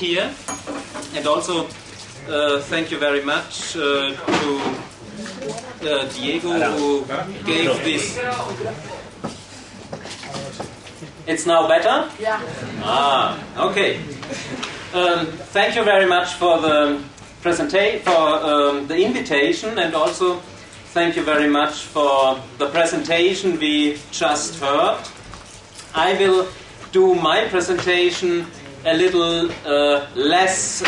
here, and also thank you very much to Diego who gave this. It's now better? Yeah. Okay. Thank you very much for the the invitation, and also thank you very much for the presentation we just heard. I will do my presentation a little less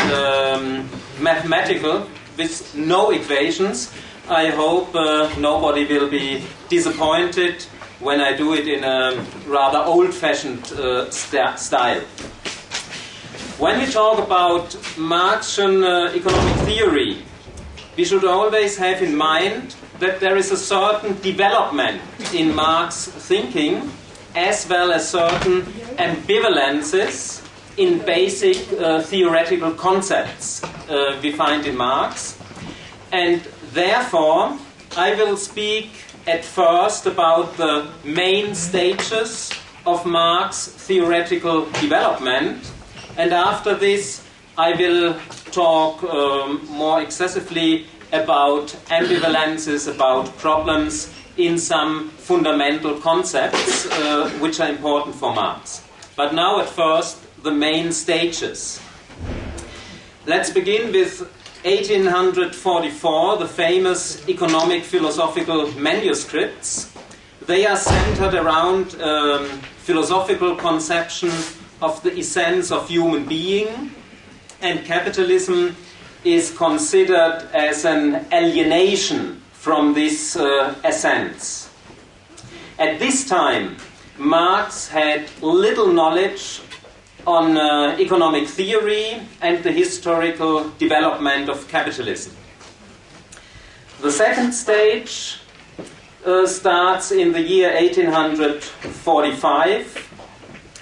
mathematical, with no equations. I hope nobody will be disappointed when I do it in a rather old-fashioned style. When we talk about Marxian economic theory, we should always have in mind that there is a certain development in Marx thinking, as well as certain ambivalences in basic theoretical concepts we find in Marx. And therefore, I will speak at first about the main stages of Marx theoretical development, and after this I will talk more excessively about ambivalences, about problems in some fundamental concepts which are important for Marx. But now at first, the main stages. Let's begin with 1844, the famous economic philosophical manuscripts. They are centered around philosophical conception of the essence of human being, and capitalism is considered as an alienation from this essence. At this time, Marx had little knowledge on economic theory and the historical development of capitalism. The second stage starts in the year 1845.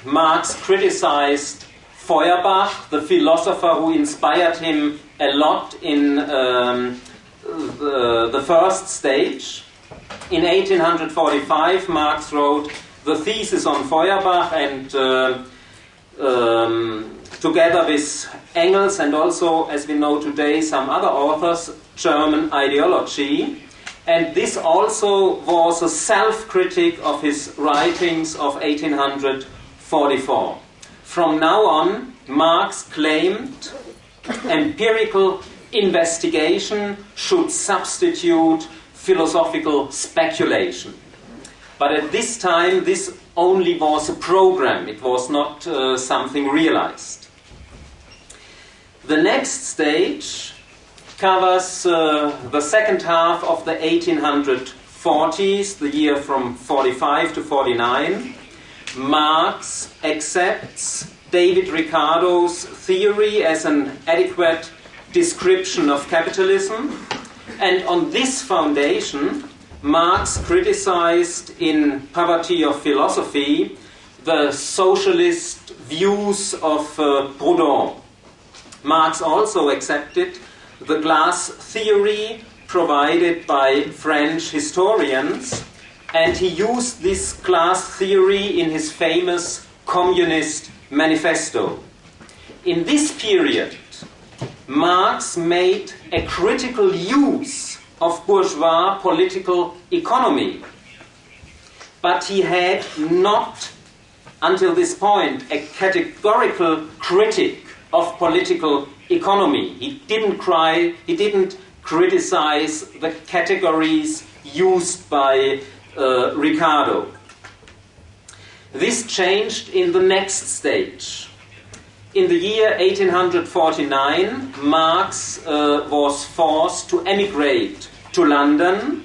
Marx criticized Feuerbach, the philosopher who inspired him a lot in the first stage. In 1845, Marx wrote the thesis on Feuerbach, and together with Engels and also, as we know today, some other authors, German ideology. And this also was a self-critic of his writings of 1844. From now on, Marx claimed empirical investigation should substitute philosophical speculation. But at this time, this only was a program. It was not something realized. The next stage covers the second half of the 1840s, the year from 45 to 49. Marx accepts David Ricardo's theory as an adequate description of capitalism, and on this foundation, Marx criticized in Poverty of Philosophy the socialist views of Proudhon. Marx also accepted the class theory provided by French historians, and he used this class theory in his famous Communist Manifesto. In this period, Marx made a critical use of bourgeois political economy, but he had not, until this point, a categorical critic of political economy. He didn't criticize the categories used by Ricardo. This changed in the next stage. In the year 1849, Marx was forced to emigrate to London,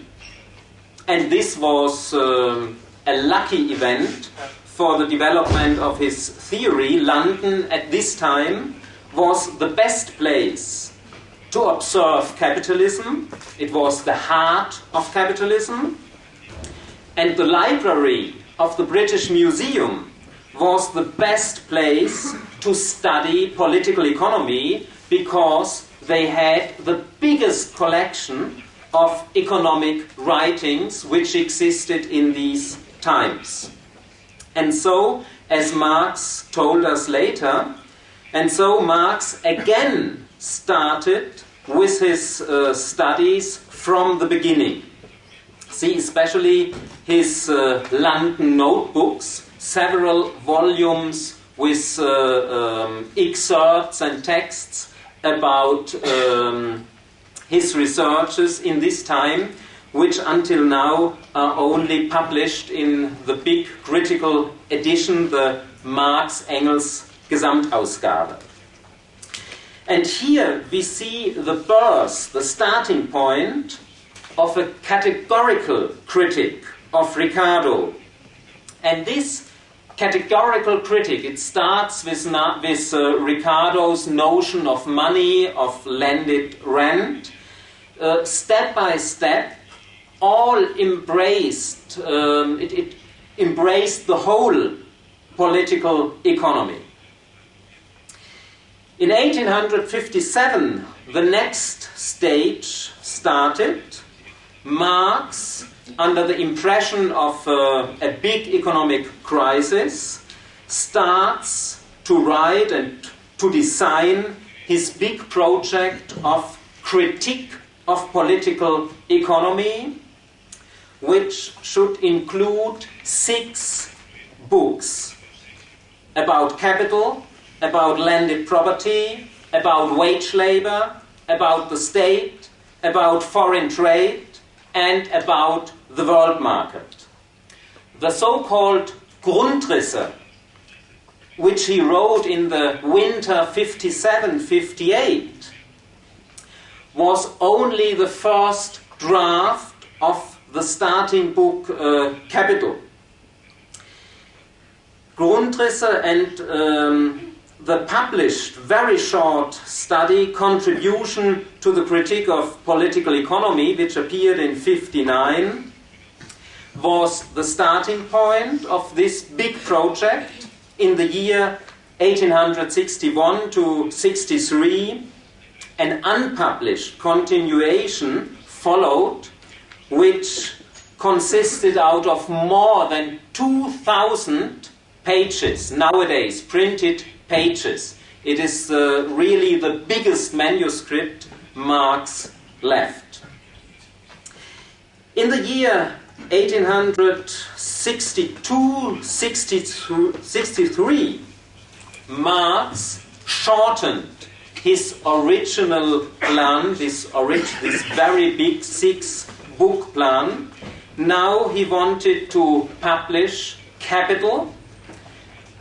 and this was a lucky event for the development of his theory. London at this time was the best place to observe capitalism. It was the heart of capitalism, and the library of the British Museum was the best place to study political economy, because they had the biggest collection of economic writings which existed in these times. And so, as Marx told us later, And so Marx again started with his studies from the beginning. See especially his London notebooks, several volumes with excerpts and texts about his researches in this time, which until now are only published in the big critical edition, the Marx-Engels Gesamtausgabe. And here we see the birth, the starting point of a categorical critic of Ricardo. And this categorical critic, it starts with Ricardo's notion of money, of landed rent. Step by step, all embraced, it embraced the whole political economy. In 1857, the next stage started. Marx, under the impression of a big economic crisis, starts to write and to design his big project of critique of political economy, which should include 6 books about capital, about landed property, about wage labor, about the state, about foreign trade, and about the world market. The so-called Grundrisse, which he wrote in the winter 57-58, was only the first draft of the starting book Capital. Grundrisse and the published, very short study, Contribution to the Critique of Political Economy, which appeared in 1959, was the starting point of this big project. In the year 1861 to 63, an unpublished continuation followed, which consisted out of more than 2,000 pages, nowadays printed pages. It is really the biggest manuscript Marx left. In the year 1862-63, Marx shortened his original plan, this very big 6-book plan. Now he wanted to publish Capital,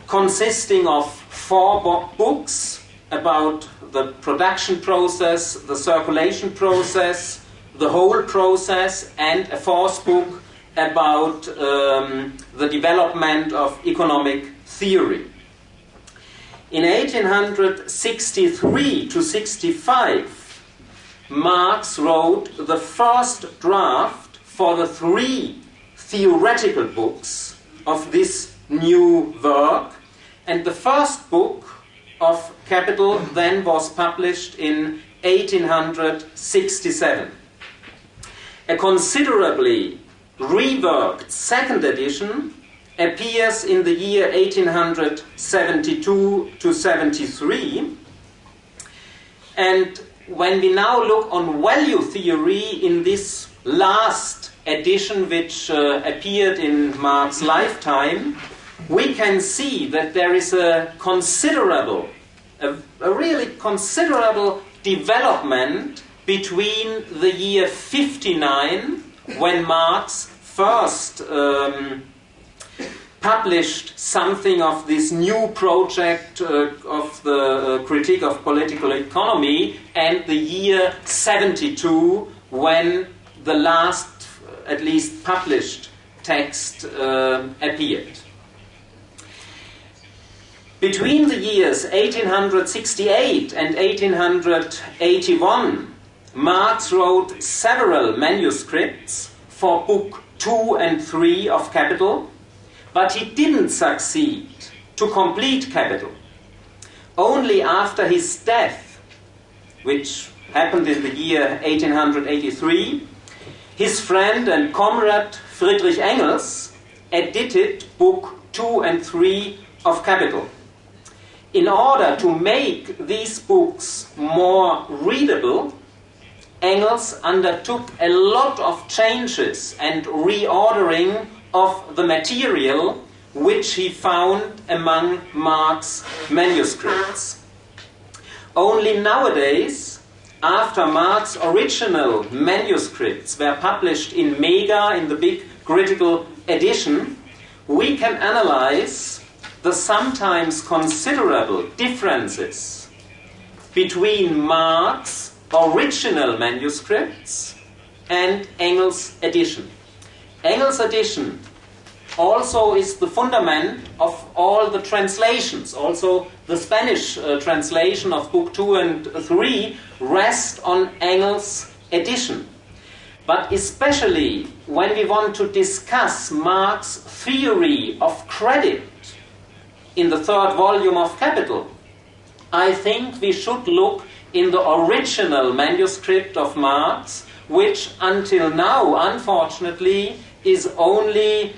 consisting of 4 books about the production process, the circulation process, the whole process, and a 4th book about the development of economic theory. In 1863 to 65, Marx wrote the first draft for the 3 theoretical books of this new work, and the first book of Capital then was published in 1867. A considerably reworked second edition appears in the year 1872 to 73, and when we now look on value theory in this last edition, which appeared in Marx's lifetime, we can see that there is a really considerable development between the year 59, when Marx first published something of this new project of the critique of political economy, and the year 72, when the last, at least published, text appeared. Between the years 1868 and 1881, Marx wrote several manuscripts for Book 2 and 3 of Capital, but he didn't succeed to complete Capital. Only after his death, which happened in the year 1883, his friend and comrade Friedrich Engels edited Book 2 and 3 of Capital. In order to make these books more readable, Engels undertook a lot of changes and reordering of the material which he found among Marx's manuscripts. Only nowadays, after Marx's original manuscripts were published in Mega, in the big critical edition, we can analyze the sometimes considerable differences between Marx's original manuscripts and Engels' edition. Engels' edition also is the fundament of all the translations. Also, the Spanish translation of Book 2 and 3 rest on Engels' edition. But especially when we want to discuss Marx's theory of credit in the third volume of Capital, I think we should look in the original manuscript of Marx, which until now, unfortunately, is only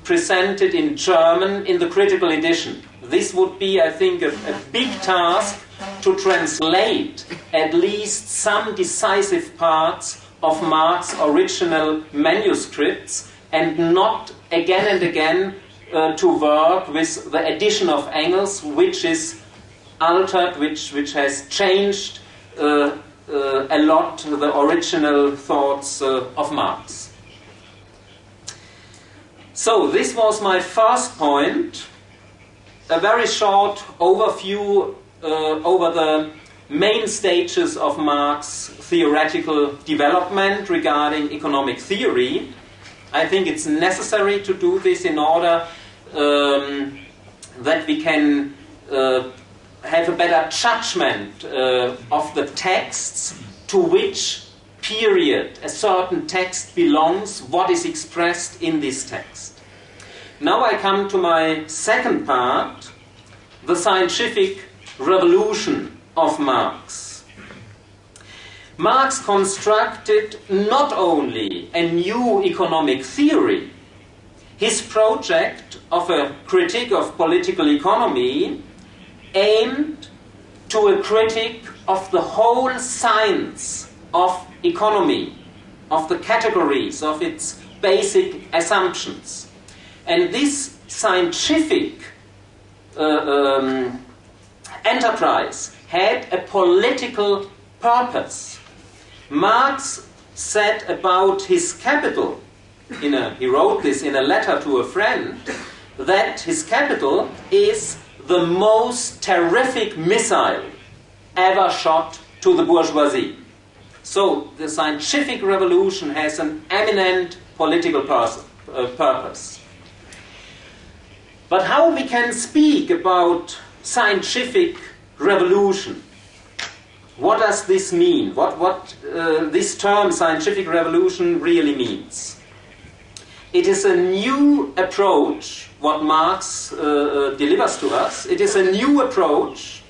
presented in German in the critical edition. This would be, I think, a big task to translate at least some decisive parts of Marx's original manuscripts and not again and again to work with the edition of Engels, which is altered, which has changed a lot the original thoughts of Marx. So this was my first point, a very short overview over the main stages of Marx's theoretical development regarding economic theory. I think it's necessary to do this in order that we can have a better judgment of the texts to which period a certain text belongs, what is expressed in this text. Now I come to my second part, the scientific revolution of Marx. Marx constructed not only a new economic theory, his project of a critique of political economy aimed to a critique of the whole science of economy, of the categories, of its basic assumptions. And this scientific enterprise had a political purpose. Marx said about his Capital, he wrote this in a letter to a friend, that his Capital is the most terrific missile ever shot to the bourgeoisie. So the scientific revolution has an eminent political purpose. But how we can speak about scientific revolution? What does this mean? What this term scientific revolution really means? It is a new approach, what Marx delivers to us. It is a new approach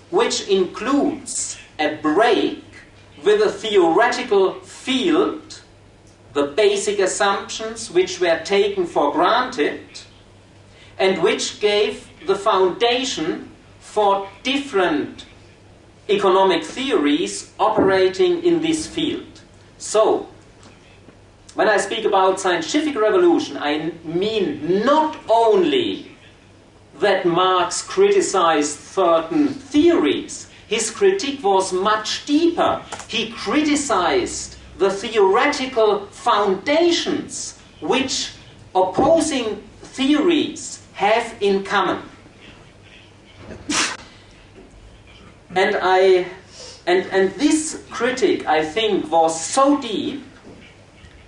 which includes a break with a theoretical field, the basic assumptions which were taken for granted, and which gave the foundation for different economic theories operating in this field. So, when I speak about scientific revolution, I mean not only that Marx criticized certain theories. His critique was much deeper. He criticized the theoretical foundations which opposing theories have in common. And this critique, I think, was so deep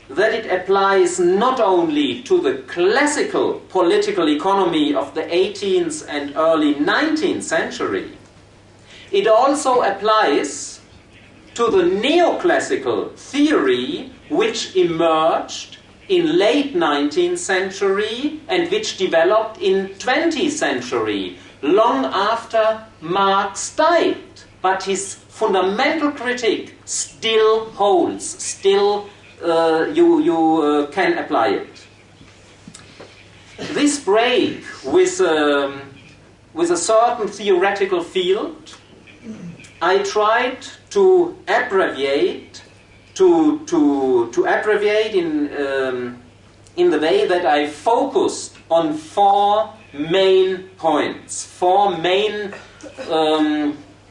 that it applies not only to the classical political economy of the 18th and early 19th century, it also applies to the neoclassical theory which emerged in late 19th century and which developed in 20th century, long after Marx died. But his fundamental critique still holds, still you can apply it. This break with with a certain theoretical field, I tried to abbreviate in the way that I focused on four main points, four main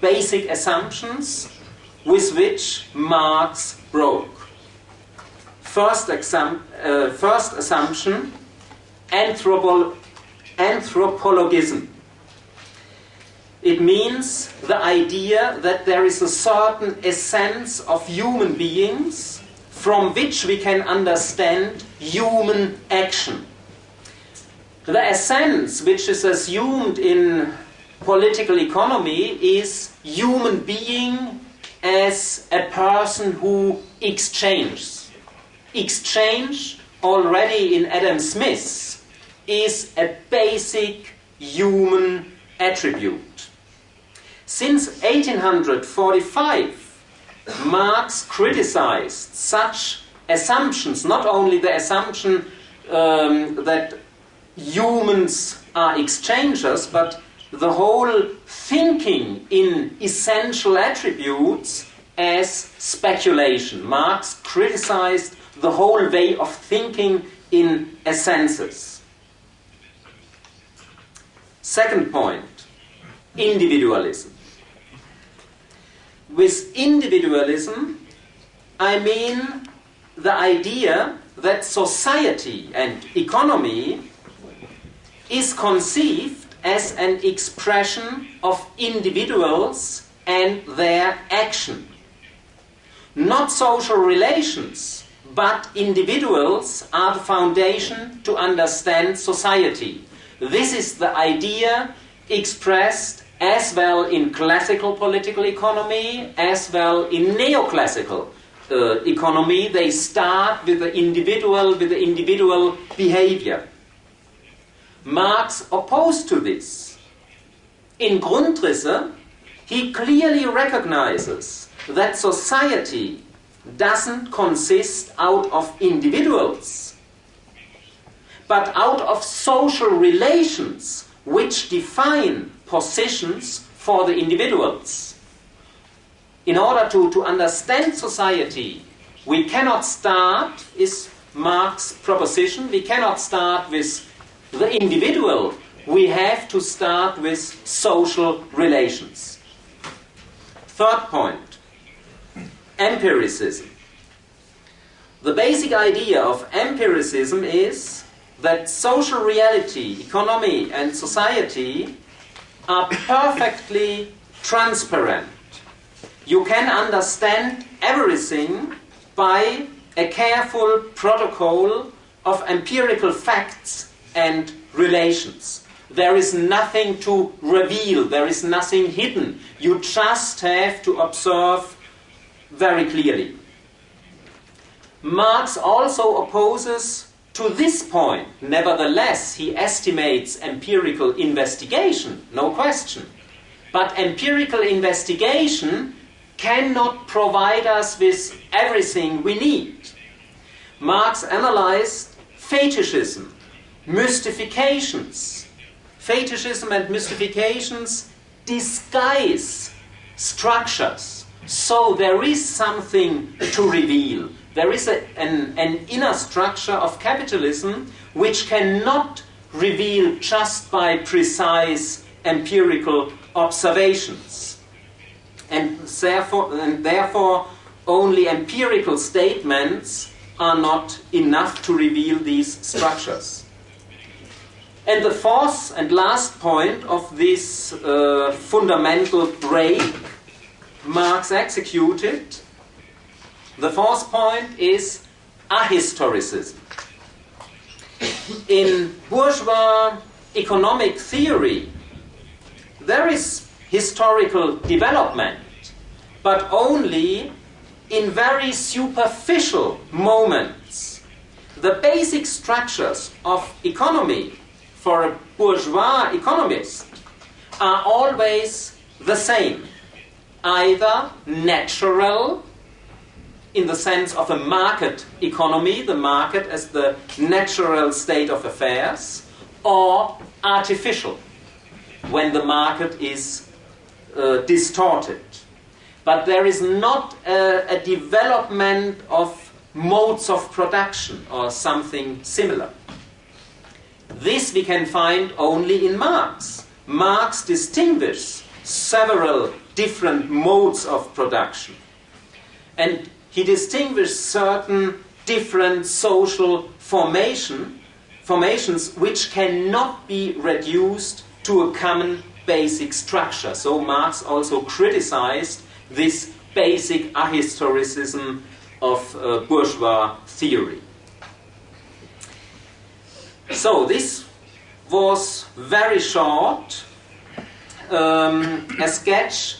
basic assumptions with which Marx broke. First assumption, anthropologism. It means the idea that there is a certain essence of human beings from which we can understand human action. The essence which is assumed in political economy is human being as a person who exchanges. Exchange, already in Adam Smith, is a basic human attribute. Since 1845, Marx criticized such assumptions, not only the assumption that humans are exchangers, but the whole thinking in essential attributes as speculation. Marx criticized the whole way of thinking in essences. Second point, individualism. With individualism, I mean the idea that society and economy is conceived as an expression of individuals and their action. Not social relations, but individuals are the foundation to understand society. This is the idea expressed as well in classical political economy, as well in neoclassical economy. They start with the individual behavior. Marx opposed to this. In Grundrisse, he clearly recognizes that society doesn't consist out of individuals, but out of social relations which define positions for the individuals. In order to understand society, we cannot start, is Marx's proposition, we cannot start with the individual, we have to start with social relations. Third point, empiricism. The basic idea of empiricism is that social reality, economy, and society are perfectly transparent. You can understand everything by a careful protocol of empirical facts and relations. There is nothing to reveal, there is nothing hidden. You just have to observe very clearly. Marx also opposes to this point. Nevertheless, he estimates empirical investigation, no question. But empirical investigation cannot provide us with everything we need. Marx analyzed fetishism, mystifications. Fetishism and mystifications disguise structures. So there is something to reveal. There is an inner structure of capitalism which cannot reveal just by precise empirical observations. And therefore only empirical statements are not enough to reveal these structures. And the fourth and last point of this fundamental break Marx executed, the fourth point is ahistoricism. In bourgeois economic theory, there is historical development, but only in very superficial moments. The basic structures of economy for a bourgeois economist are always the same, either natural, in the sense of a market economy, the market as the natural state of affairs, or artificial. when the market is distorted. But there is not a development of modes of production or something similar. This we can find only in Marx. Marx distinguishes several different modes of production. And he distinguishes certain different social formations which cannot be reduced to a common basic structure. So Marx also criticized this basic ahistoricism of bourgeois theory. So this was very short, a sketch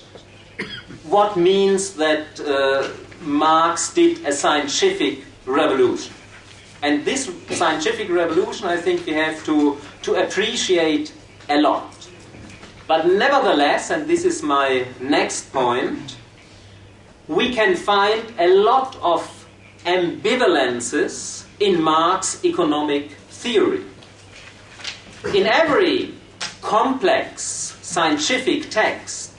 what means that Marx did a scientific revolution. And this scientific revolution, I think we have to appreciate a lot. But nevertheless, and this is my next point, we can find a lot of ambivalences in Marx's economic theory. In every complex scientific text,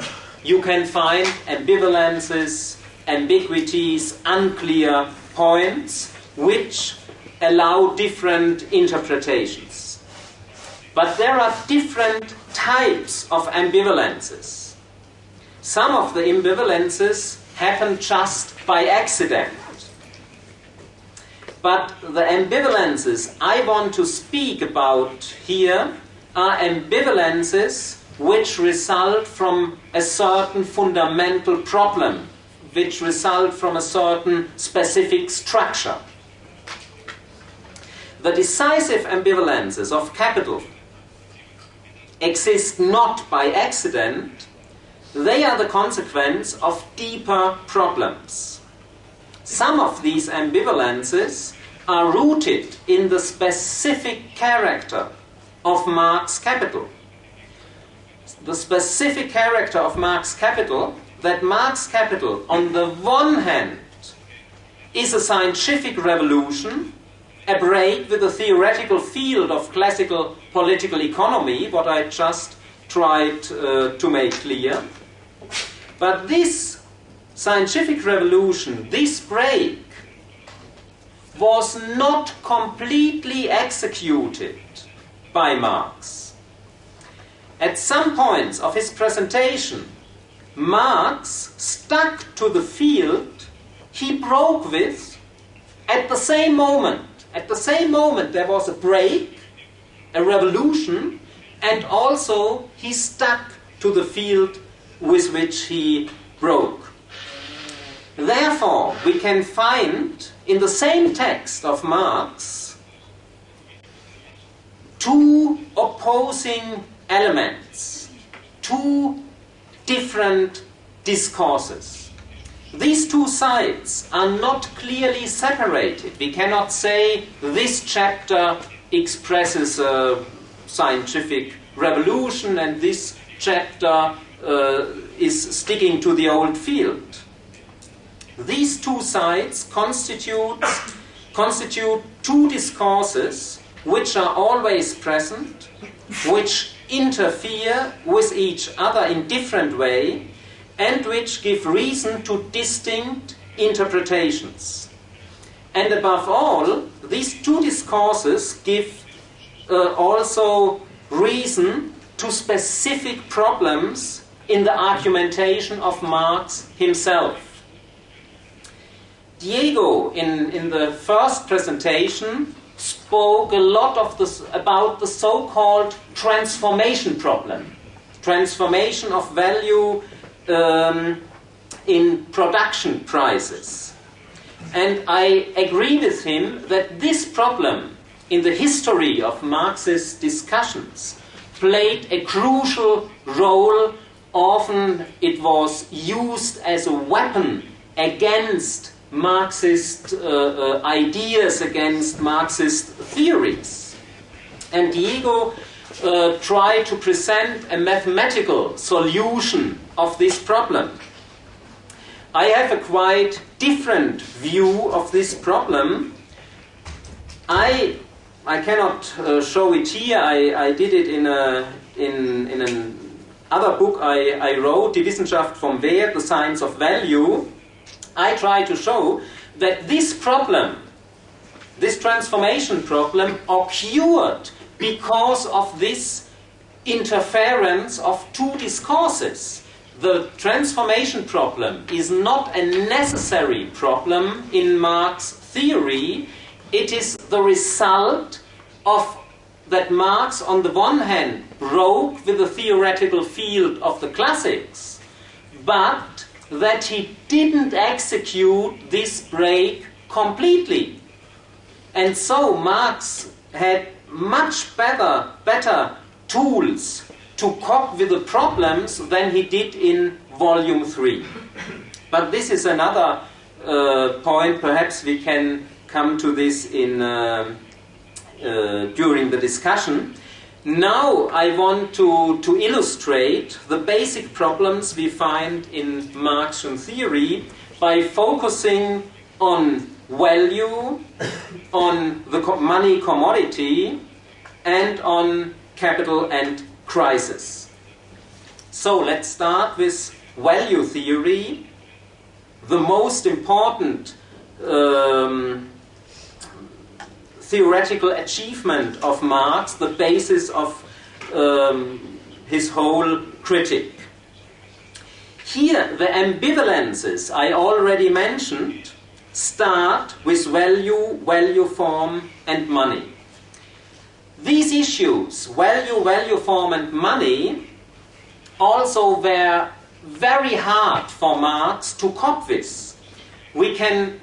you can find ambivalences, ambiguities, unclear points, which allow different interpretations. But there are different types of ambivalences. Some of the ambivalences happen just by accident. But the ambivalences I want to speak about here are ambivalences which result from a certain fundamental problem, which result from a certain specific structure. The decisive ambivalences of capital exist not by accident, they are the consequence of deeper problems. Some of these ambivalences are rooted in the specific character of Marx's capital. The specific character of Marx's capital, that Marx's capital, on the one hand, is a scientific revolution, a break with the theoretical field of classical political economy, what I just tried to make clear. But this scientific revolution, this break, was not completely executed by Marx. At some points of his presentation, Marx stuck to the field he broke with at the same moment. At the same moment there was a break, a revolution, and also he stuck to the field with which he broke. Therefore, we can find in the same text of Marx two opposing elements, two different discourses. These two sides are not clearly separated. We cannot say this chapter expresses a scientific revolution and this chapter is sticking to the old field. These two sides constitute two discourses which are always present, which interfere with each other in different ways, and which give reason to distinct interpretations. And above all, these two discourses give also reason to specific problems in the argumentation of Marx himself. Diego, in the first presentation, spoke a lot about the so-called transformation problem, transformation of value in production prices. And I agree with him that this problem in the history of Marxist discussions played a crucial role. Often it was used as a weapon against Marxist ideas, against Marxist theories. And Diego tried to present a mathematical solution of this problem. I have a quite different view of this problem. I cannot show it here. I did it in another book I wrote, Die Wissenschaft vom Wert, the Science of Value, I try to show that this problem, this transformation problem, occurred because of this interference of two discourses. The transformation problem is not a necessary problem in Marx theory. It is the result of that Marx, on the one hand, broke with the theoretical field of the classics, but that he didn't execute this break completely. And so Marx had much better tools to cope with the problems than he did in Volume 3. But this is another point. Perhaps we can come to this in during the discussion. Now I want to illustrate the basic problems we find in Marxian theory by focusing on value, on the money commodity, and on capital and crisis. So let's start with value theory. The most important theoretical achievement of Marx, the basis of his whole critique. Here, the ambivalences I already mentioned start with value, value form, and money. These issues, value, value form, and money, also were very hard for Marx to cope with. We can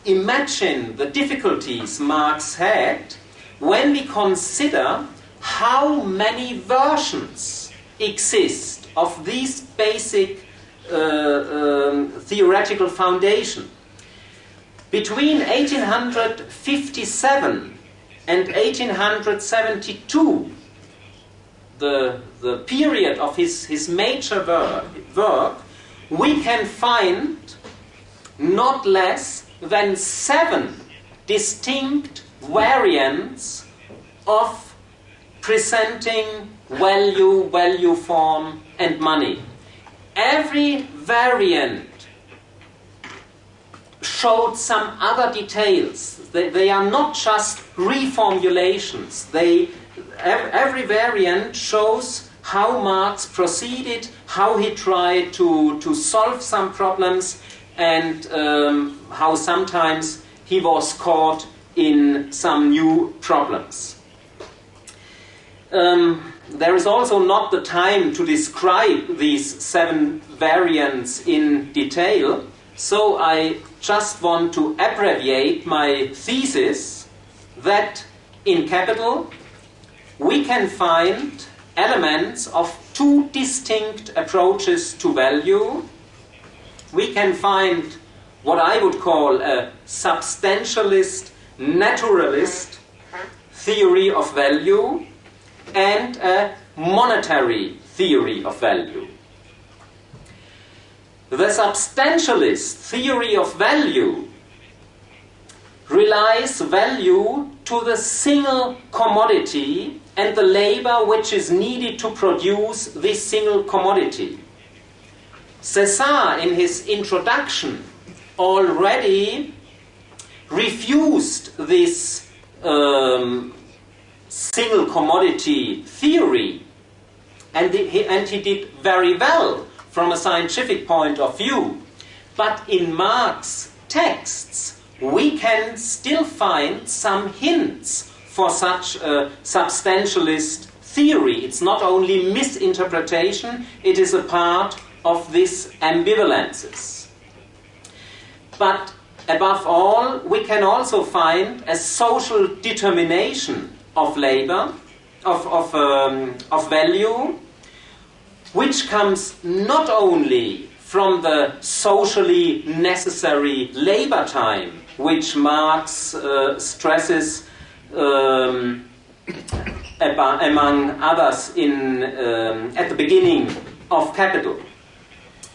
imagine the difficulties Marx had when we consider how many versions exist of these basic theoretical foundation. Between 1857 and 1872, the period of his major work, we can find not less than 7 distinct variants of presenting value, value form, and money. Every variant showed some other details. They are not just reformulations. Every variant shows how Marx proceeded, how he tried to solve some problems, and how sometimes he was caught in some new problems. There is also not the time to describe these 7 variants in detail, so I just want to abbreviate my thesis that in Capital we can find elements of 2 distinct approaches to value. We can find what I would call a substantialist, naturalist theory of value and a monetary theory of value. The substantialist theory of value relies value to the single commodity and the labor which is needed to produce this single commodity. César, in his introduction, already refused this single commodity theory, and he did very well from a scientific point of view. But in Marx's texts, we can still find some hints for such a substantialist theory. It's not only misinterpretation, it is a part of these ambivalences. But above all, we can also find a social determination of labor, of value, which comes not only from the socially necessary labor time, which Marx stresses among others at the beginning of Capital,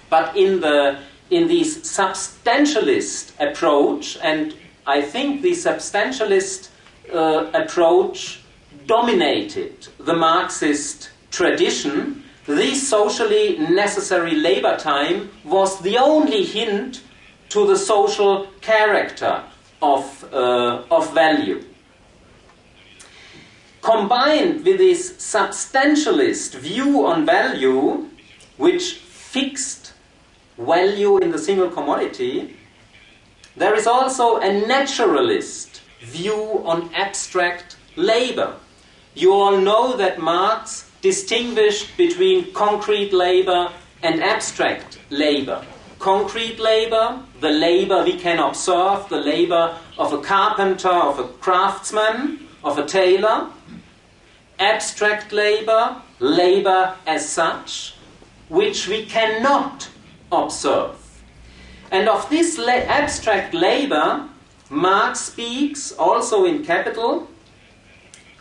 but in this substantialist approach, and I think the substantialist approach dominated the Marxist tradition, this socially necessary labor time was the only hint to the social character of value. Combined with this substantialist view on value, which fixed value in the single commodity, there is also a naturalist view on abstract labor. You all know that Marx distinguished between concrete labor and abstract labor. Concrete labor, the labor we can observe, the labor of a carpenter, of a craftsman, of a tailor. Abstract labor, labor as such, which we cannot observe. And of this abstract labor, Marx speaks also in Capital,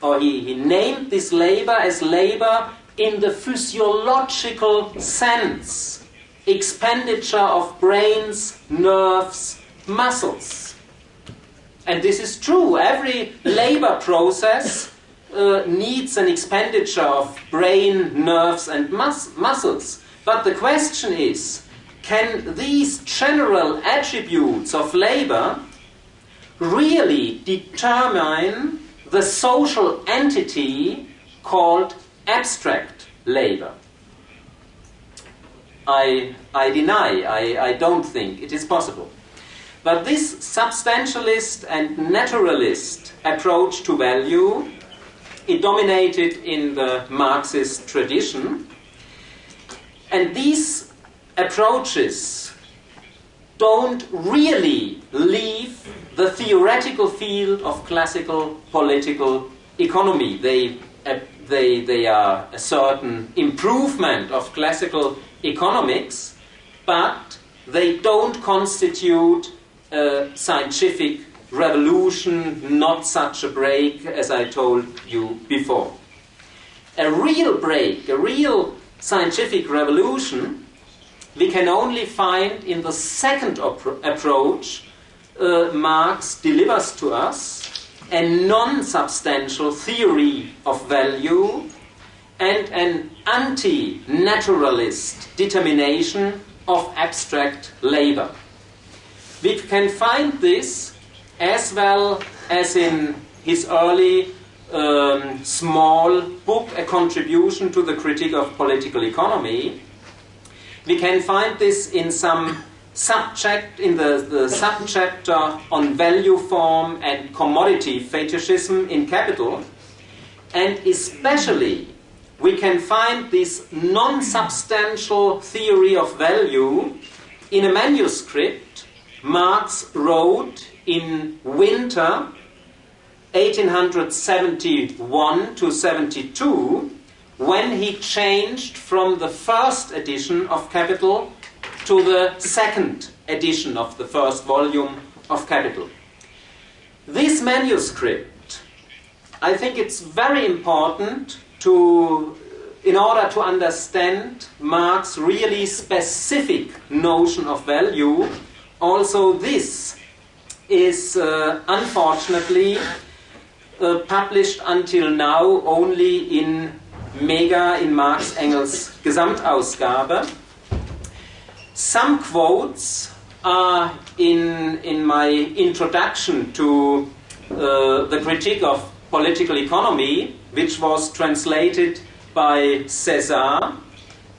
or he named this labor as labor in the physiological sense, expenditure of brains, nerves, muscles. And this is true. Every labor process needs an expenditure of brain, nerves, and muscles. But the question is, can these general attributes of labor really determine the social entity called abstract labor? I deny, I don't think it is possible. But this substantialist and naturalist approach to value, it dominated in the Marxist tradition. And these approaches don't really leave the theoretical field of classical political economy. They are a certain improvement of classical economics, but they don't constitute a scientific revolution, not such a break as I told you before. A real break, a real scientific revolution, we can only find in the second approach Marx delivers to us, a non-substantial theory of value and an anti-naturalist determination of abstract labor. We can find this as well as in his early small book, A Contribution to the Critique of Political Economy. We can find this in some subject, in the subchapter on value form and commodity fetishism in Capital. And especially we can find this non-substantial theory of value in a manuscript Marx wrote in winter 1871 to 72, when he changed from the first edition of Capital to the second edition of the first volume of Capital. This manuscript, I think it's very important in order to understand Marx's really specific notion of value. Also, this is unfortunately published until now only in Mega, in Marx Engels Gesamtausgabe. Some quotes are in my introduction to the critique of political economy, which was translated by César,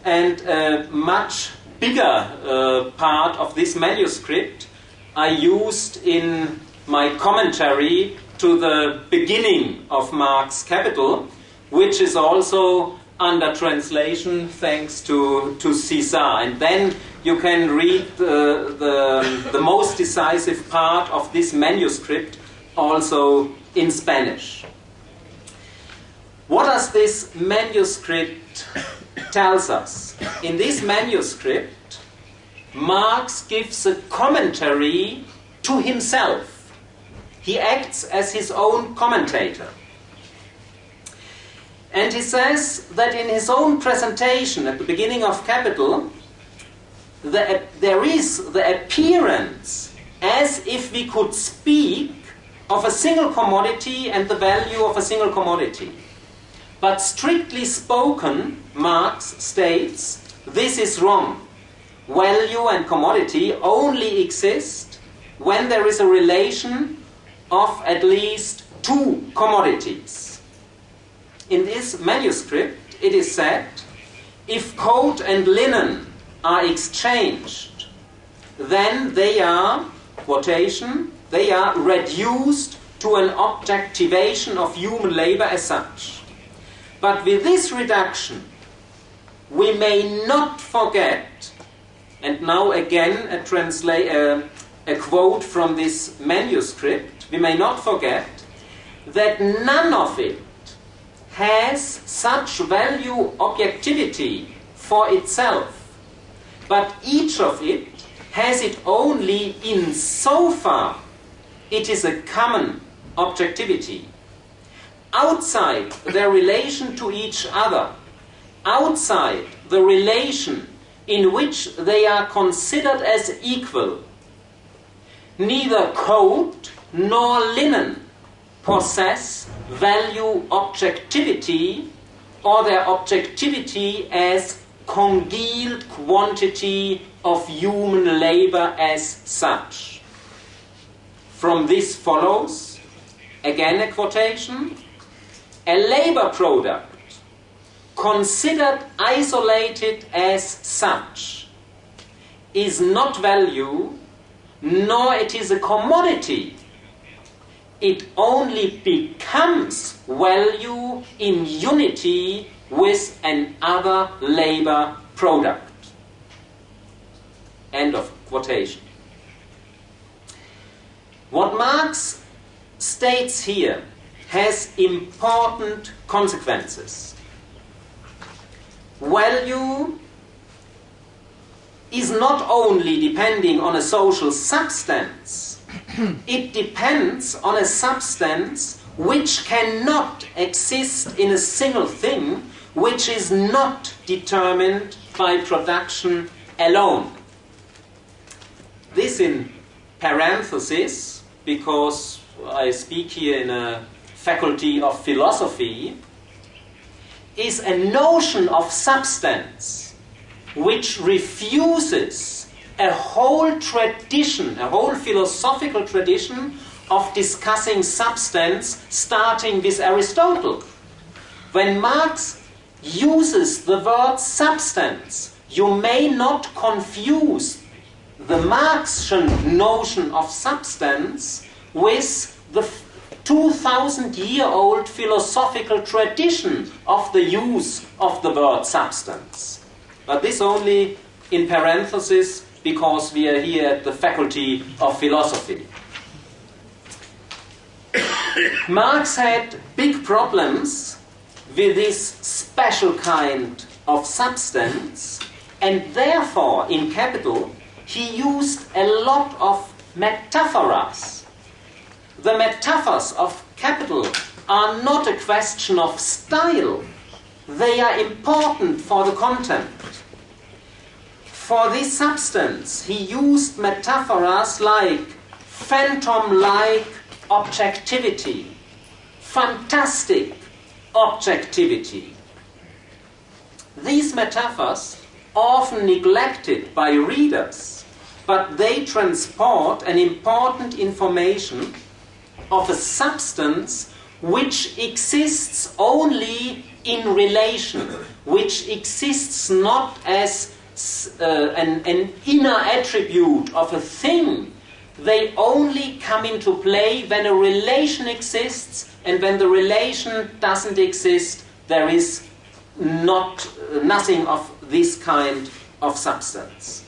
and a much bigger part of this manuscript I used in my commentary to the beginning of Marx Capital, which is also under translation thanks to César. And then you can read the most decisive part of this manuscript also in Spanish. What does this manuscript tells us? In this manuscript, Marx gives a commentary to himself. He acts as his own commentator. And he says that in his own presentation at the beginning of Capital, there is the appearance as if we could speak of a single commodity and the value of a single commodity. But strictly spoken, Marx states, this is wrong. Value and commodity only exist when there is a relation of at least two commodities. In this manuscript, it is said, if coat and linen are exchanged, then they are, quotation, they are reduced to an objectivation of human labor as such. But with this reduction, we may not forget, and now again a quote from this manuscript, we may not forget that none of it has such value objectivity for itself, but each of it has it only insofar it is a common objectivity. Outside their relation to each other, outside the relation in which they are considered as equal, neither coat nor linen possess value objectivity or their objectivity as congealed quantity of human labor as such. From this follows, again a quotation, a labor product considered isolated as such is not value, nor it is a commodity. It only becomes value in unity with another labor product. End of quotation. What Marx states here has important consequences. Value is not only depending on a social substance, it depends on a substance which cannot exist in a single thing, which is not determined by production alone. This in parenthesis, because I speak here in a faculty of philosophy, is a notion of substance which refuses a whole tradition, a whole philosophical tradition of discussing substance starting with Aristotle. When Marx uses the word substance, you may not confuse the Marxian notion of substance with the 2,000-year-old philosophical tradition of the use of the word substance. But this only in parenthesis, because we are here at the Faculty of Philosophy. Marx had big problems with this special kind of substance, and therefore, in Capital, he used a lot of metaphoras. The metaphors of Capital are not a question of style. They are important for the content. For this substance, he used metaphoras like phantom-like objectivity, fantastic objectivity. These metaphors, often neglected by readers, but they transport an important information of a substance which exists only in relation, which exists not as an inner attribute of a thing. They only come into play when a relation exists, and when the relation doesn't exist, there is nothing of this kind of substance.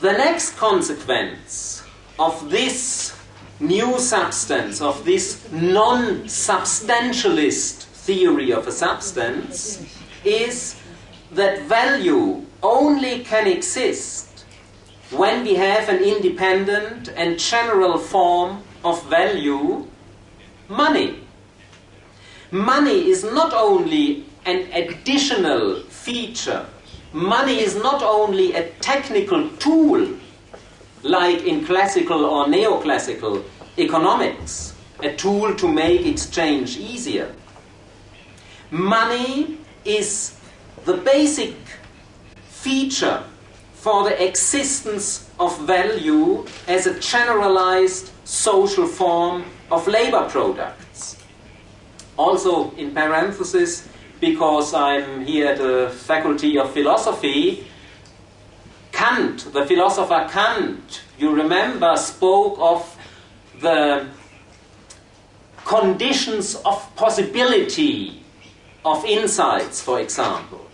The next consequence of this new substance, of this non-substantialist theory of a substance, is that value only can exist when we have an independent and general form of value, money. Money is not only an additional feature, money is not only a technical tool, like in classical or neoclassical economics. a tool to make exchange easier. Money is the basic feature for the existence of value as a generalized social form of labor products. Also, in parenthesis, because I'm here at the Faculty of Philosophy, Kant, the philosopher Kant, you remember, spoke of the conditions of possibility of insights, for example.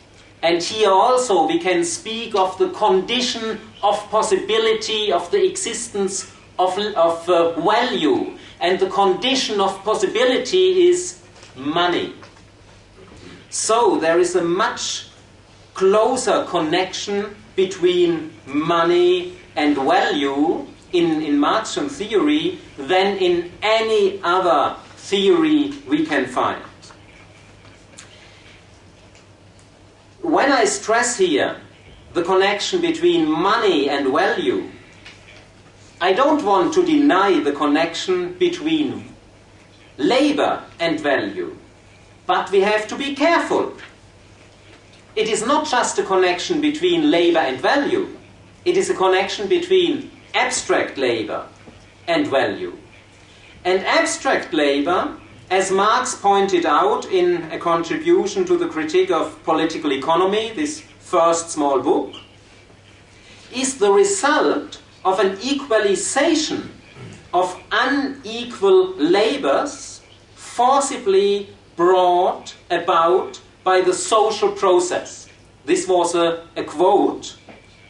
And here also we can speak of the condition of possibility of the existence of value. And the condition of possibility is money. So there is a much closer connection between money and value in Marxian theory than in any other theory we can find. When I stress here the connection between money and value, I don't want to deny the connection between labor and value, but we have to be careful. It is not just a connection between labor and value, it is a connection between abstract labor and value. And abstract labor, as Marx pointed out in a contribution to the critique of political economy, this first small book, is the result of an equalization of unequal labors forcibly brought about by the social process. This was a quote.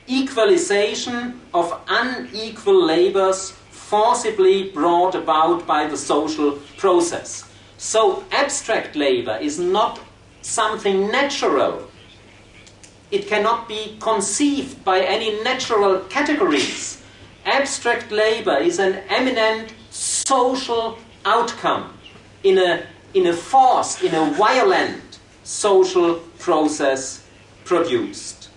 Equalization of unequal labors forcibly brought about by the social process. So abstract labor is not something natural. It cannot be conceived by any natural categories. Abstract labor is an eminent social outcome in a forced, in a violent social process produced.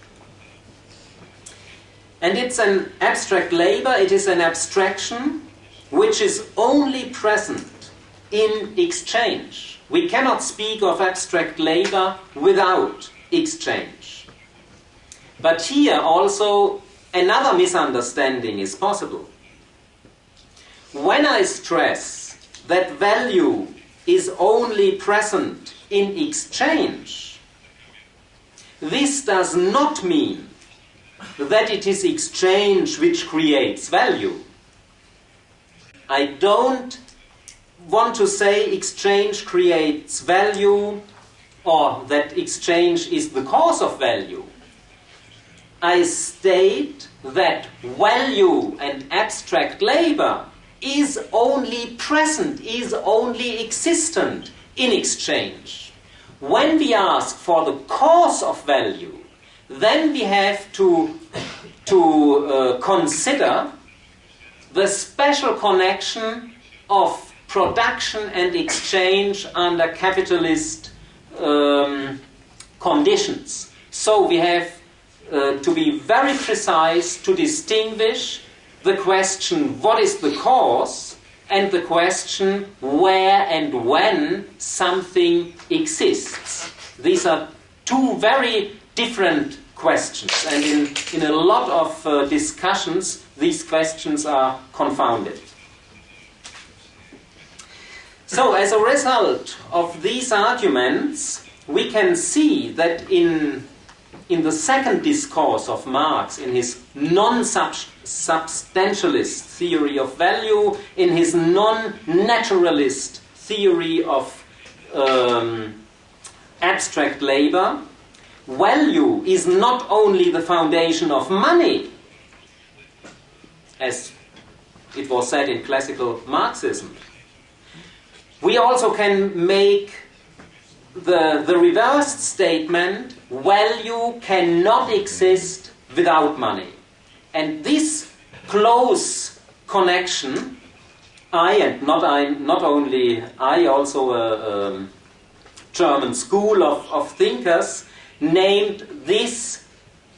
And it's an abstract labor, it is an abstraction which is only present in exchange. We cannot speak of abstract labor without exchange. But here also another misunderstanding is possible. When I stress that value is only present in exchange, this does not mean that it is exchange which creates value. I don't want to say exchange creates value or that exchange is the cause of value. I state that value and abstract labor is only present, is only existent in exchange. When we ask for the cause of value, then we have to consider the special connection of production and exchange under capitalist conditions. So we have to be very precise to distinguish the question what is the cause and the question where and when something exists. These are two very different questions, and in a lot of discussions these questions are confounded. So as a result of these arguments we can see that in the second discourse of Marx, in his non-substantialist theory of value, in his non-naturalist theory of abstract labor, value is not only the foundation of money, as it was said in classical Marxism. We also can make the reversed statement, value cannot exist without money. And this close connection, not only I, also a German school of thinkers, named this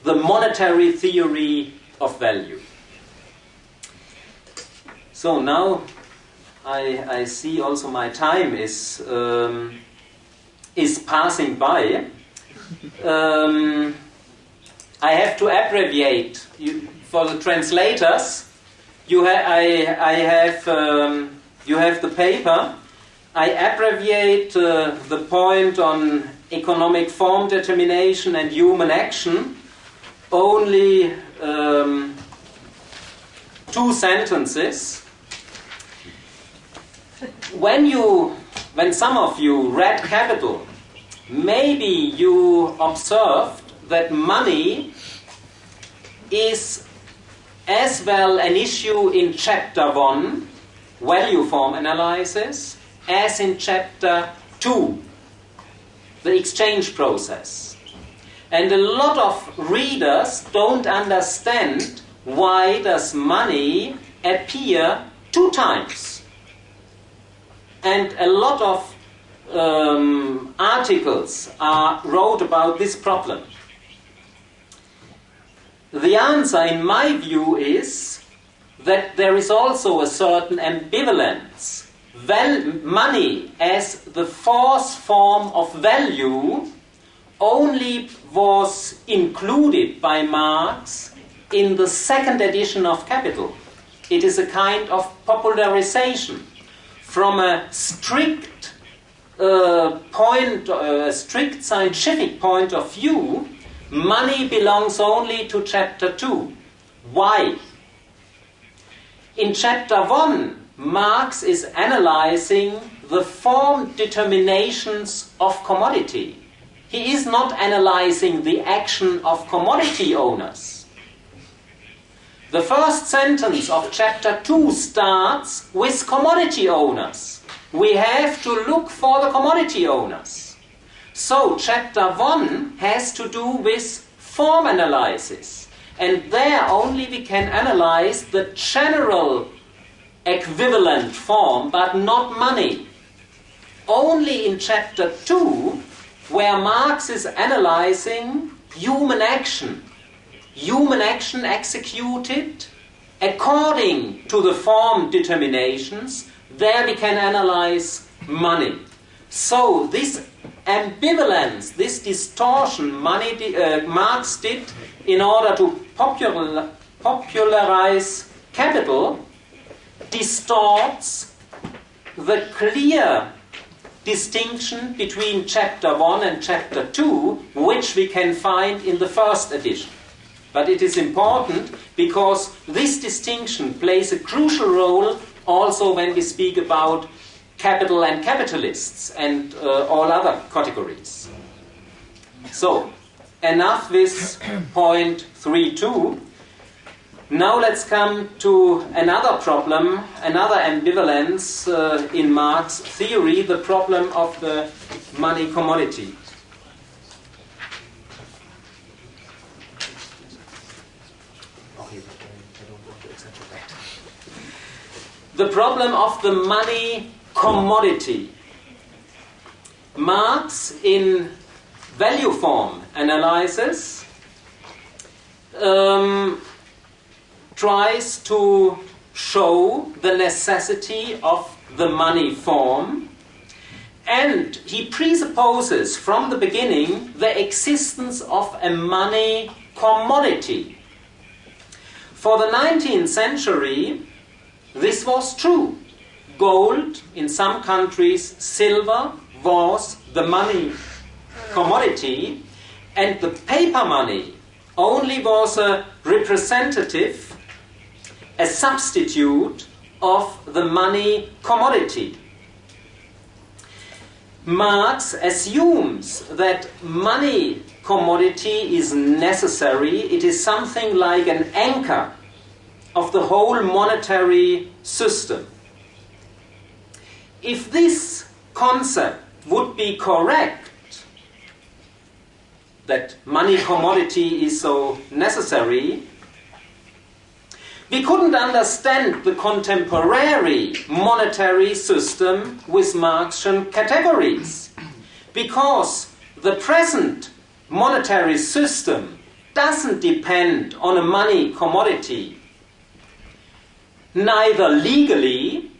the monetary theory of value. So now I see also my time is passing by. I have to abbreviate. For the translators, you have the paper. I abbreviate the point on economic form determination and human action. Only 2 sentences. When some of you read Capital, maybe you observed that money is as well an issue in Chapter 1, value form analysis, as in Chapter 2, the exchange process. And a lot of readers don't understand why does money appear 2 times. And a lot of articles are wrote about this problem. The answer, in my view, is that there is also a certain ambivalence. Money as the fourth form of value only was included by Marx in the 2nd edition of Capital. It is a kind of popularization. From a strict strict scientific point of view, money belongs only to Chapter 2. Why? In Chapter 1, Marx is analyzing the form determinations of commodity. He is not analyzing the action of commodity owners. The first sentence of Chapter 2 starts with commodity owners. We have to look for the commodity owners. So Chapter 1 has to do with form analysis. And there only we can analyze the general equivalent form, but not money. Only in Chapter 2, where Marx is analyzing human action executed according to the form determinations, there we can analyze money. So this ambivalence, this distortion Marx did in order to popularize Capital, distorts the clear distinction between Chapter 1 and Chapter 2, which we can find in the 1st edition. But it is important because this distinction plays a crucial role also when we speak about capital and capitalists and all other categories. So, enough with point 3.2. Now let's come to another problem, another ambivalence in Marx theory, the problem of the money commodity. The problem of the money commodity. Marx, in value form analysis, tries to show the necessity of the money form, and he presupposes from the beginning the existence of a money commodity. For the 19th century, this was true. Gold, in some countries, silver was the money commodity, and the paper money only was a representative, a substitute of the money commodity. Marx assumes that money commodity is necessary. It is something like an anchor of the whole monetary system. If this concept would be correct, that money commodity is so necessary, we couldn't understand the contemporary monetary system with Marxian categories, because the present monetary system doesn't depend on a money commodity, neither legally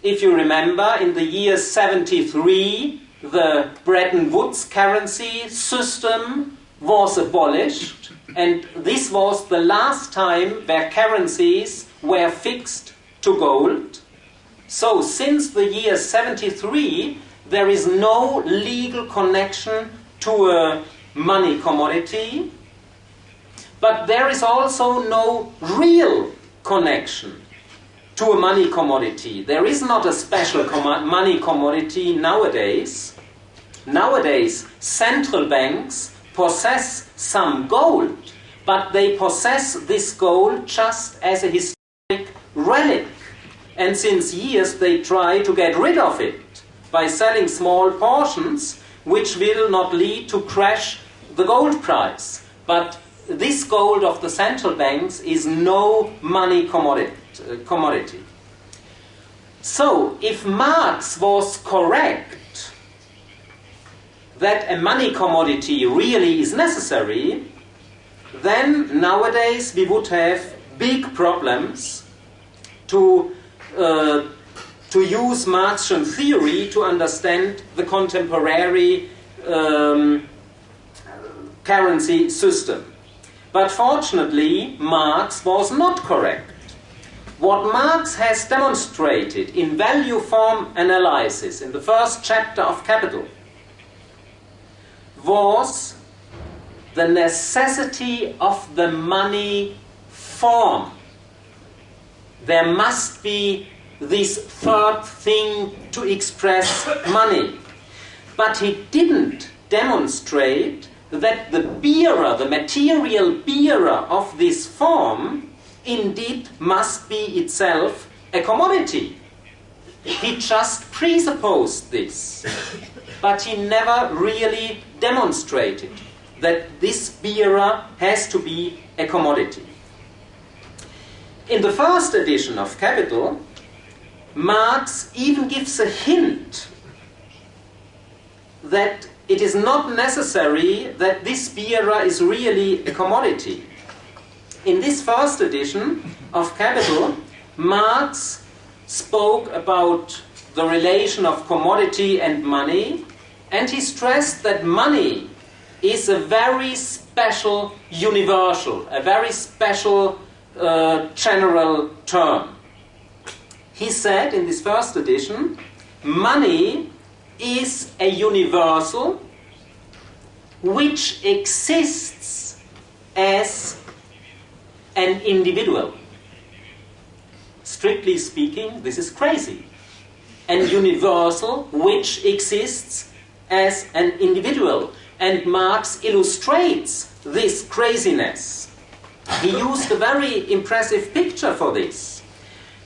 if you remember, in the year 73, the Bretton Woods currency system was abolished, and this was the last time where currencies were fixed to gold. So since the year 73, there is no legal connection to a money commodity, but there is also no real connection to a money commodity. There is not a special money commodity nowadays. Nowadays, central banks possess some gold, but they possess this gold just as a historic relic. And since years they try to get rid of it by selling small portions, which will not lead to crash the gold price. But this gold of the central banks is no money commodity. So, if Marx was correct that a money commodity really is necessary, then nowadays we would have big problems to use Marxian theory to understand the contemporary currency system. But fortunately, Marx was not correct. What Marx has demonstrated in value form analysis in the first chapter of Capital was the necessity of the money form. There must be this third thing to express money. But he didn't demonstrate that the bearer, the material bearer of this form, indeed must be itself a commodity. He just presupposed this, but he never really demonstrated that this bearer has to be a commodity. In the first edition of Capital, Marx even gives a hint that it is not necessary that this bearer is really a commodity. In this first edition of Capital, Marx spoke about the relation of commodity and money, and he stressed that money is a very special universal, a very special general term. He said in this first edition, money is a universal which exists as an individual. Strictly speaking, this is crazy. An universal which exists as an individual. And Marx illustrates this craziness. He used a very impressive picture for this.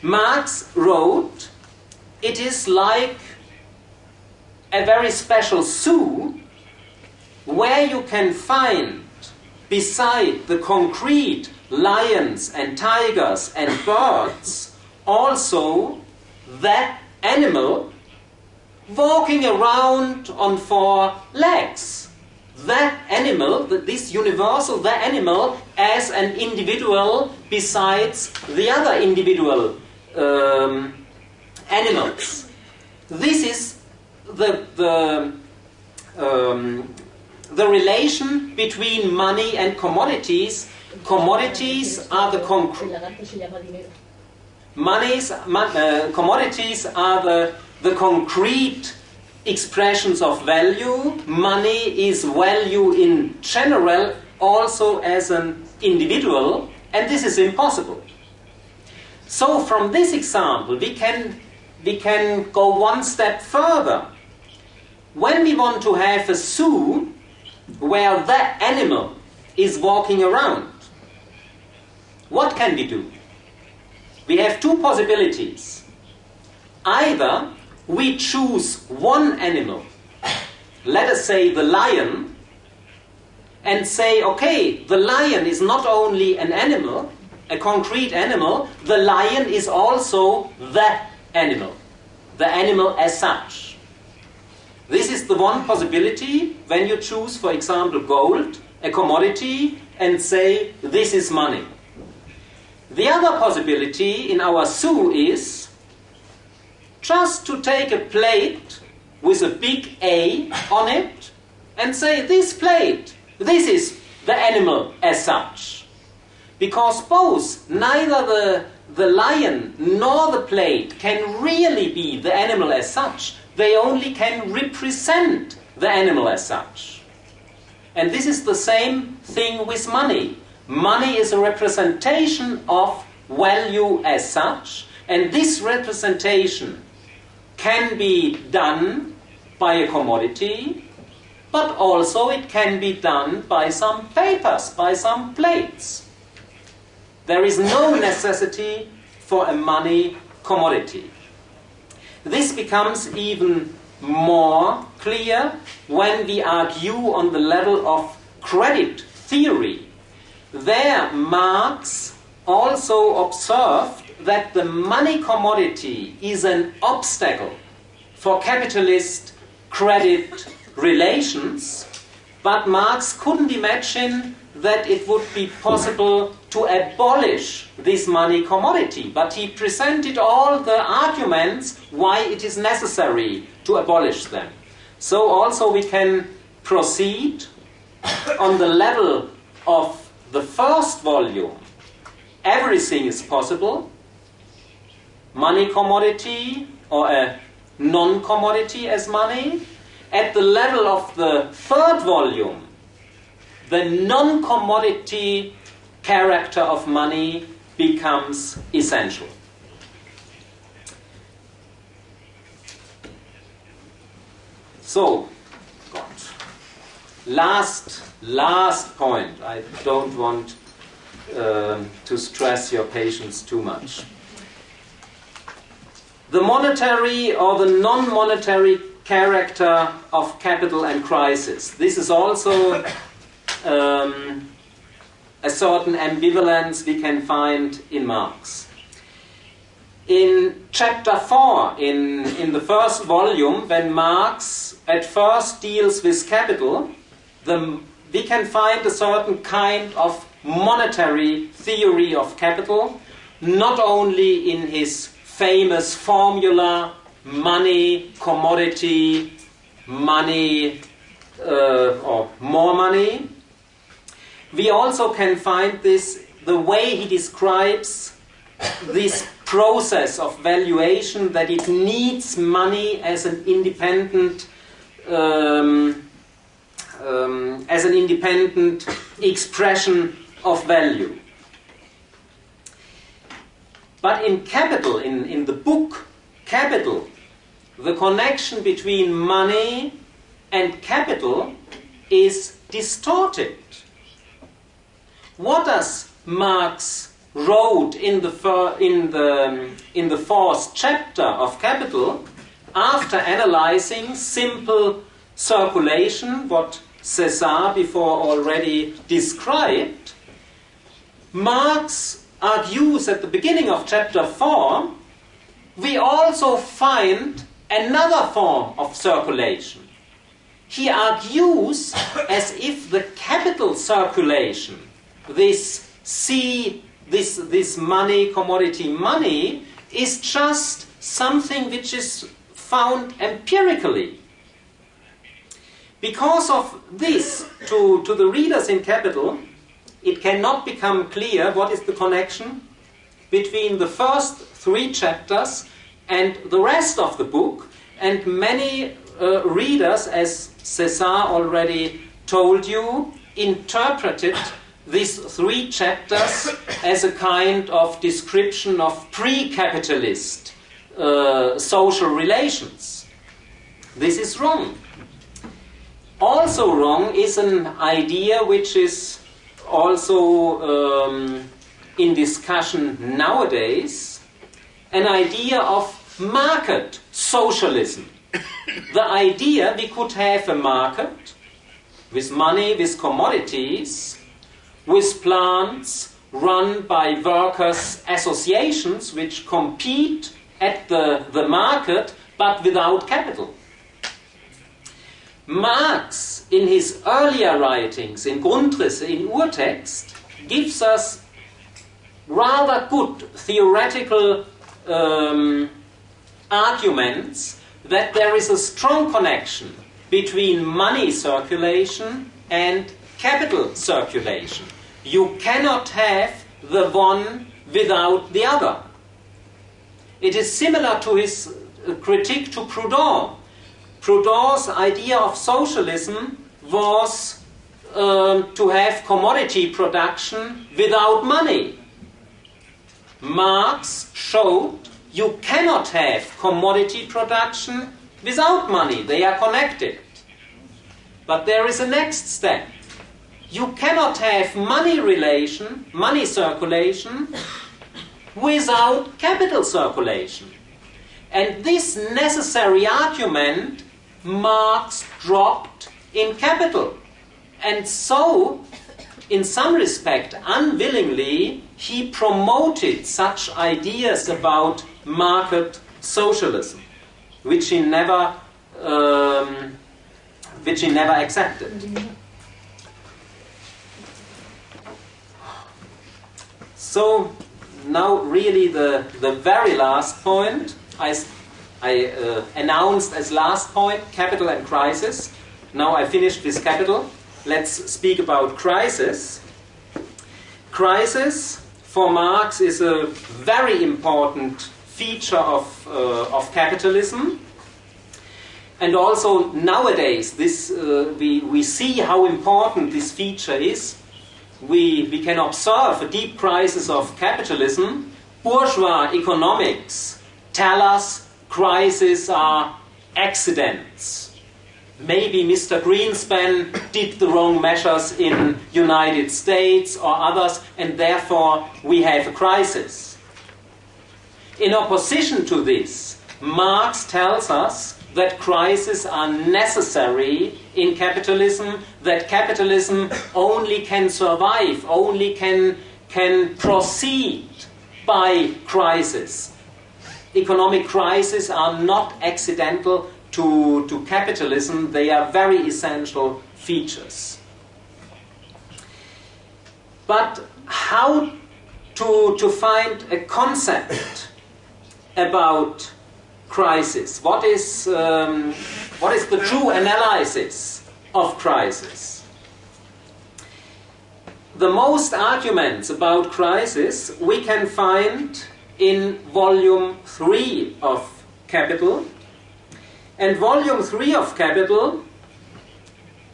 Marx wrote, it is like a very special zoo where you can find beside the concrete lions and tigers and birds also that animal walking around on four legs. That animal, this universal, that animal as an individual besides the other individual animals. This is the relation between money and commodities. Commodities are the commodities are the concrete expressions of value. Money is value in general, also as an individual, and this is impossible. So from this example, we can go one step further. When we want to have a zoo where that animal is walking around, what can we do? We have two possibilities. Either we choose one animal, let us say the lion, and say, okay, the lion is not only an animal, a concrete animal, the lion is also the animal as such. This is the one possibility when you choose, for example, gold, a commodity, and say, this is money. The other possibility in our zoo is just to take a plate with a big A on it and say, this plate, this is the animal as such. Because both, neither the lion nor the plate can really be the animal as such. They only can represent the animal as such. And this is the same thing with money. Money is a representation of value as such, and this representation can be done by a commodity, but also it can be done by some papers, by some plates. There is no necessity for a money commodity. This becomes even more clear when we argue on the level of credit theory. There, Marx also observed that the money commodity is an obstacle for capitalist credit relations, but Marx couldn't imagine that it would be possible to abolish this money commodity. But he presented all the arguments why it is necessary to abolish them. So also we can proceed on the level of the first volume. Everything is possible. Money commodity or a non-commodity as money. At the level of the third volume, the non-commodity character of money becomes essential. So, last point. I don't want to stress your patience too much. The monetary or the non-monetary character of capital and crisis. This is also a certain ambivalence we can find in Marx. In chapter 4, in the first volume, when Marx at first deals with capital, we can find a certain kind of monetary theory of capital, not only in his famous formula, money, commodity, money, or more money. We also can find this, the way he describes this process of valuation, that it needs money as an independent expression of value. But in Capital, in the book Capital, the connection between money and capital is distorted. What does Marx wrote in the fourth chapter of Capital, after analyzing simple circulation, what César before already described? Marx argues at the beginning of chapter 4, we also find another form of circulation. He argues as if the capital circulation, this money, commodity money, is just something which is found empirically. Because of this, to the readers in Capital, it cannot become clear what is the connection between the first 3 chapters and the rest of the book, and many readers, as César already told you, interpreted these 3 chapters as a kind of description of pre-capitalist social relations. This is wrong. Also wrong is an idea which is also in discussion nowadays, an idea of market socialism. The idea we could have a market with money, with commodities, with plants run by workers' associations which compete at the market but without capital. Marx, in his earlier writings, in Grundrisse, in Urtext, gives us rather good theoretical arguments that there is a strong connection between money circulation and capital circulation. You cannot have the one without the other. It is similar to his critique to Proudhon. Proudhon's idea of socialism was to have commodity production without money. Marx showed you cannot have commodity production without money. They are connected. But there is a next step. You cannot have money circulation, without capital circulation. And this necessary argument Marx dropped in Capital. And so, in some respect, unwillingly, he promoted such ideas about market socialism, which he never accepted. So now really the very last point, I announced as last point, capital and crisis. Now I finished with capital. Let's speak about crisis. Crisis for Marx is a very important feature of capitalism. And also nowadays this we see how important this feature is. We can observe a deep crisis of capitalism. Bourgeois economics tell us crises are accidents. Maybe Mr. Greenspan did the wrong measures in United States or others, and therefore we have a crisis. In opposition to this, Marx tells us that crises are necessary in capitalism, that capitalism only can survive, only can proceed by crisis. Economic crises are not accidental to capitalism, they are very essential features. But how to find a concept about crisis? What is the true analysis of crisis? The most arguments about crisis we can find in volume 3 of Capital. And volume 3 of Capital,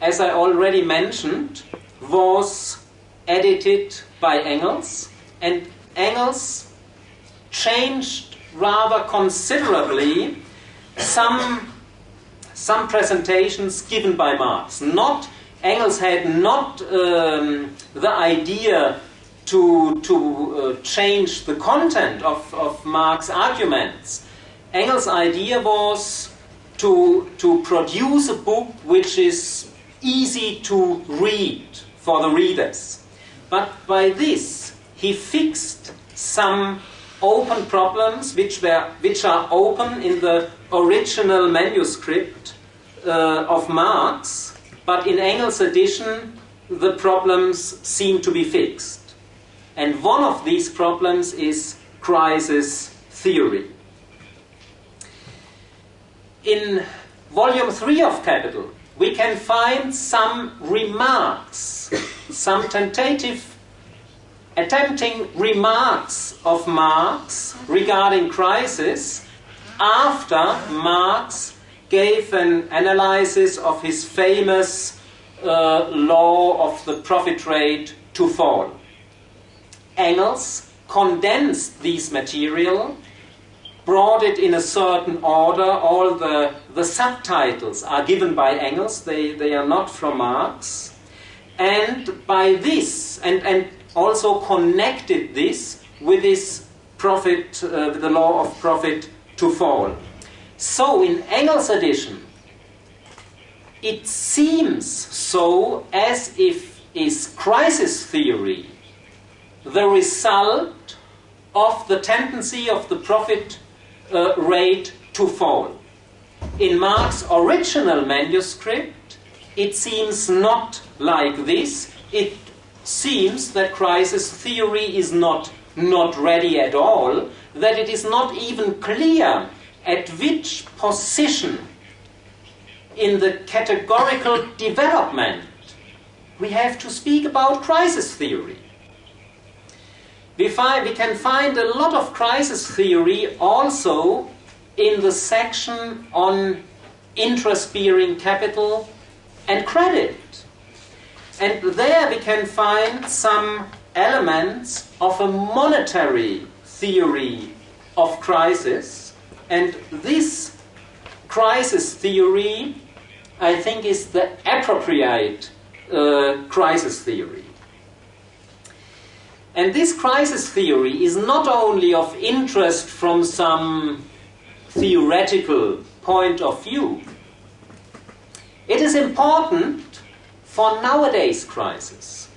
as I already mentioned, was edited by Engels, and Engels changed rather considerably some presentations given by Marx. Engels had not the idea to change the content of Marx's arguments. Engels' idea was to produce a book which is easy to read for the readers. But by this, he fixed some open problems which are open in the original manuscript of Marx, but in Engels' edition, the problems seem to be fixed. And one of these problems is crisis theory. In volume 3 of Capital, we can find some remarks, some attempting remarks of Marx regarding crisis after Marx gave an analysis of his famous law of the profit rate to fall. Engels condensed this material, brought it in a certain order. All the subtitles are given by Engels, they are not from Marx. And by this, and also connected this with this profit, with the law of profit to fall. So in Engels' edition, it seems so as if is crisis theory the result of the tendency of the profit rate to fall. In Marx's original manuscript, it seems not like this. It seems that crisis theory is not ready at all, that it is not even clear at which position in the categorical development we have to speak about crisis theory. We can find a lot of crisis theory also in the section on interest-bearing capital and credit. And there we can find some elements of a monetary theory of crisis. And this crisis theory, I think, is the appropriate crisis theory. And this crisis theory is not only of interest from some theoretical point of view. It is important for nowadays crisis.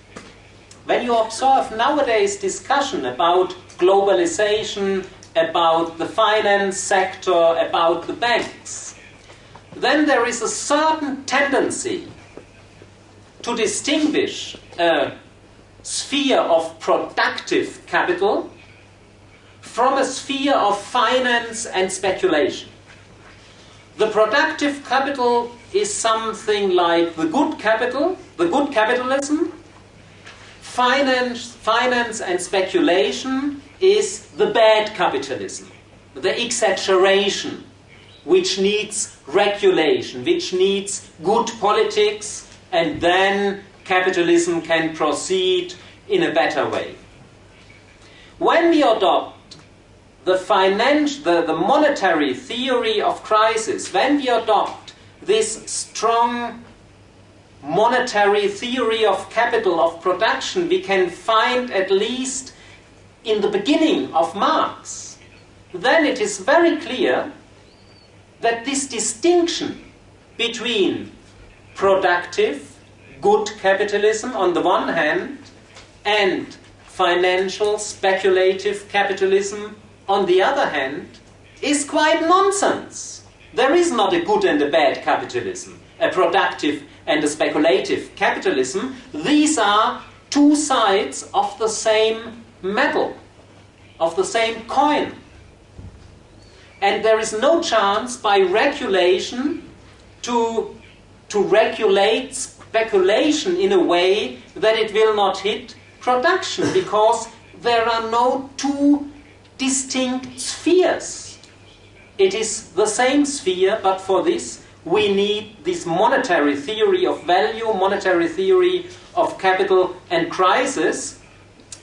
When you observe nowadays discussion about globalization, about the finance sector, about the banks, then there is a certain tendency to distinguish a sphere of productive capital from a sphere of finance and speculation. The productive capital is something like the good capital, the good capitalism. Finance and speculation is the bad capitalism, the exaggeration, which needs regulation, which needs good politics, and then capitalism can proceed in a better way. When we adopt the monetary theory of crisis, when we adopt this strong monetary theory of capital, of production, we can find at least in the beginning of Marx, then it is very clear that this distinction between productive, good capitalism on the one hand and financial, speculative capitalism on the other hand is quite nonsense. There is not a good and a bad capitalism, a productive and a speculative capitalism. These are two sides of the same metal, of the same coin. And there is no chance by regulation to regulate speculation in a way that it will not hit production, because there are no two distinct spheres. It is the same sphere, but for this we need this monetary theory of value, monetary theory of capital and crisis,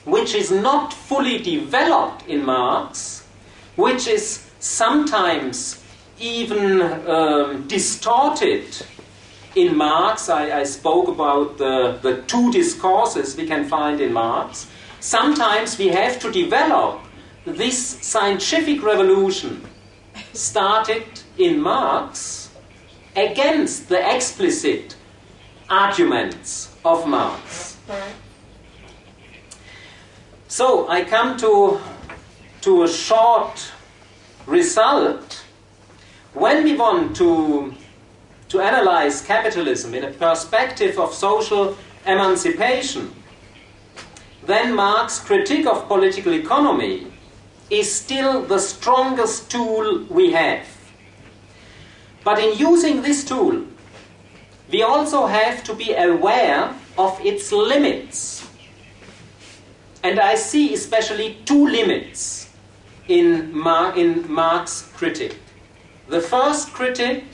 which is not fully developed in Marx, which is sometimes even distorted in Marx. I spoke about the two discourses we can find in Marx. Sometimes we have to develop this scientific revolution started in Marx against the explicit arguments of Marx. So I come to a short result. When we want to analyze capitalism in a perspective of social emancipation, then Marx's critique of political economy is still the strongest tool we have. But in using this tool, we also have to be aware of its limits. And I see especially two limits in Marx's critique. The first critique,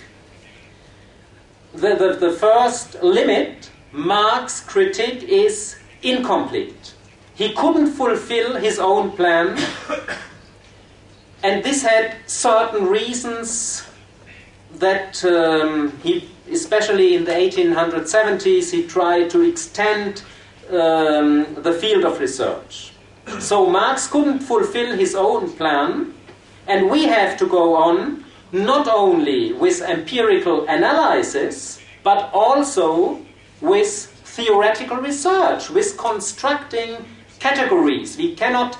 the first limit, Marx's critique is incomplete. He couldn't fulfill his own plan, and this had certain reasons that he, especially in the 1870s, he tried to extend the field of research. So Marx couldn't fulfill his own plan, and we have to go on not only with empirical analysis, but also with theoretical research, with constructing categories. We cannot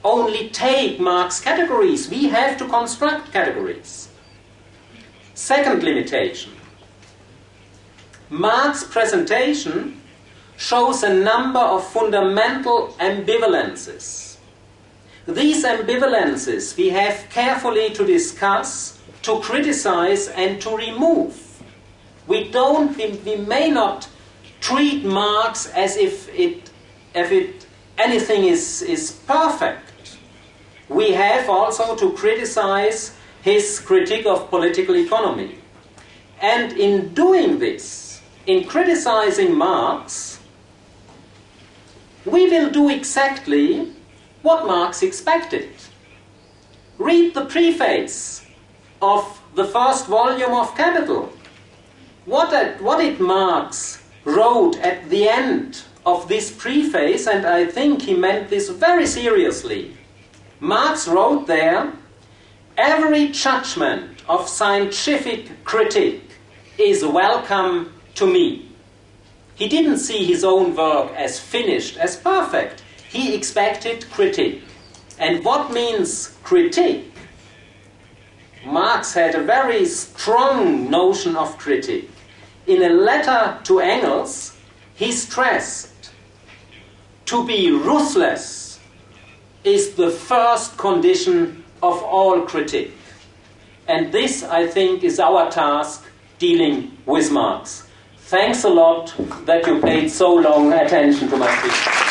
only take Marx's categories, we have to construct categories. Second limitation. Marx's presentation shows a number of fundamental ambivalences. These ambivalences we have carefully to discuss to criticize and to remove. We may not treat Marx as if anything is perfect. We have also to criticize his critique of political economy. And in doing this, in criticizing Marx, we will do exactly what Marx expected. Read the preface of the first volume of Capital. What did Marx wrote at the end of this preface, and I think he meant this very seriously. Marx wrote there, "Every judgment of scientific critique is welcome to me." He didn't see his own work as finished, as perfect. He expected critique. And what means critique? Marx had a very strong notion of critique. In a letter to Engels, he stressed, to be ruthless is the first condition of all critique. And this, I think, is our task dealing with Marx. Thanks a lot that you paid so long attention to my speech.